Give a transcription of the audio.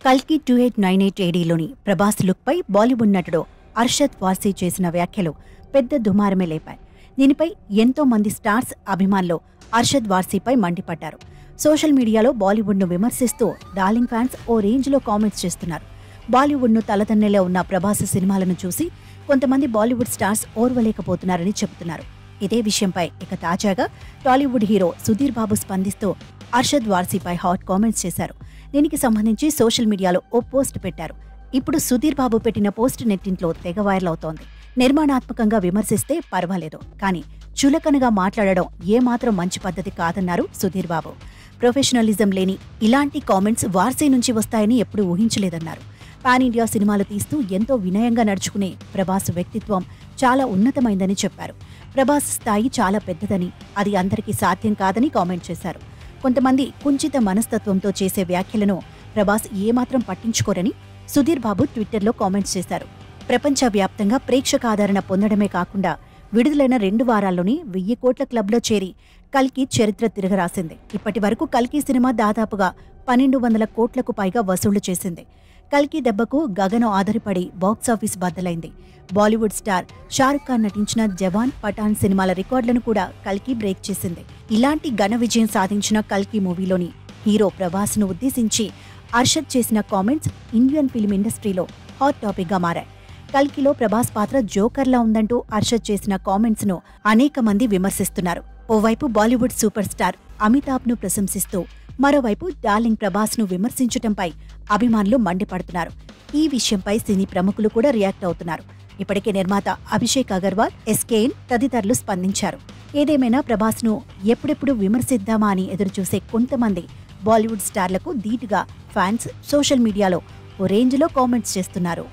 కల్కి 2898 ఏడీలోని ప్రభాస్ లుక్పై బాలీవుడ్ నటుడు అర్షద్ వార్సీ చేసిన వ్యాఖ్యలు పెద్ద దుమారమే లేపాయి. దీనిపై ఎంతో మంది స్టార్స్ అభిమానులు అర్షద్ వార్సీపై మండిపడ్డారు. సోషల్ మీడియాలో బాలీవుడ్ను విమర్శిస్తూ డార్లింగ్ ఫ్యాన్స్ ఓ రేంజ్లో కామెంట్స్ చేస్తున్నారు. బాలీవుడ్ను తలదన్నెలో ఉన్న ప్రభాస్ సినిమాలను చూసి కొంతమంది బాలీవుడ్ స్టార్స్ ఓర్వలేకపోతున్నారని చెబుతున్నారు. ఇదే విషయంపై ఇక తాజాగా టాలీవుడ్ హీరో సుధీర్ బాబు స్పందిస్తూ అర్షద్ వార్సీపై హాట్ కామెంట్స్ చేశారు. దీనికి సంబంధించి సోషల్ మీడియాలో ఓ పోస్ట్ పెట్టారు. ఇప్పుడు సుధీర్ బాబు పెట్టిన పోస్ట్ నెట్టింట్లో తెగ వైరల్ అవుతోంది. నిర్మాణాత్మకంగా విమర్శిస్తే పర్వాలేదు, కానీ చులకనగా మాట్లాడడం ఏమాత్రం మంచి పద్ధతి కాదన్నారు సుధీర్ బాబు. ప్రొఫెషనలిజం లేని ఇలాంటి కామెంట్స్ వార్సీ నుంచి వస్తాయని ఎప్పుడూ ఊహించలేదన్నారు. పాన్ ఇండియా సినిమాలు తీస్తూ ఎంతో వినయంగా నడుచుకునే ప్రభాస్ వ్యక్తిత్వం చాలా ఉన్నతమైందని చెప్పారు. ప్రభాస్ స్థాయి చాలా పెద్దదని, అది అందరికీ సాధ్యం కాదని కామెంట్ చేశారు. కొంతమంది కుంచిత మనస్తత్వంతో చేసే వ్యాఖ్యలను ప్రభాస్ ఏమాత్రం పట్టించుకోరని సుధీర్ బాబు ట్విట్టర్లో కామెంట్స్ చేశారు. ప్రపంచవ్యాప్తంగా ప్రేక్షక ఆదరణ పొందడమే కాకుండా విడుదలైన 2 వారాల్లోనే 1000 కోట్ల క్లబ్లో చేరి కల్కి చరిత్ర తిరగరాసింది. ఇప్పటి వరకు కల్కి సినిమా దాదాపుగా 1200 కోట్లకు పైగా వసూళ్లు చేసింది. కల్కి దెబ్బకు గగనం ఆధారపడి బాక్సాఫీస్ బద్దలైంది. బాలీవుడ్ స్టార్ షారుఖ్ ఖాన్ నటించిన జవాన్, పఠాన్ సినిమాల రికార్డులను కూడా కల్కి బ్రేక్ చేసింది. ఇలాంటి ఘన విజయం సాధించిన కల్కి మూవీలోని హీరో ప్రభాస్ను ఉద్దేశించి అర్షద్ చేసిన కామెంట్స్ ఇండియన్ ఫిల్మ్ ఇండస్ట్రీలో హాట్ టాపిక్గా మారాయి. కల్కిలో ప్రభాస్ పాత్ర జోకర్లా ఉందంటూ అర్షద్ చేసిన కామెంట్స్ను అనేక మంది విమర్శిస్తున్నారు. ఓవైపు బాలీవుడ్ సూపర్ స్టార్ అమితాబ్ను ప్రశంసిస్తూ, మరోవైపు డార్లింగ్ ప్రభాస్ను విమర్శించటంపై అభిమానులు మండిపడుతున్నారు. ఈ విషయంపై సినీ ప్రముఖులు కూడా రియాక్ట్ అవుతున్నారు. ఇప్పటికే నిర్మాత అభిషేక్ అగర్వాల్, ఎస్కేఎన్ తదితరులు స్పందించారు. ఏదేమైనా ప్రభాస్ను ఎప్పుడెప్పుడు విమర్శిద్దామా అని ఎదురుచూసే కొంతమంది బాలీవుడ్ స్టార్లకు ధీటుగా ఫ్యాన్స్ సోషల్ మీడియాలో ఓ రేంజ్లో కామెంట్స్ చేస్తున్నారు.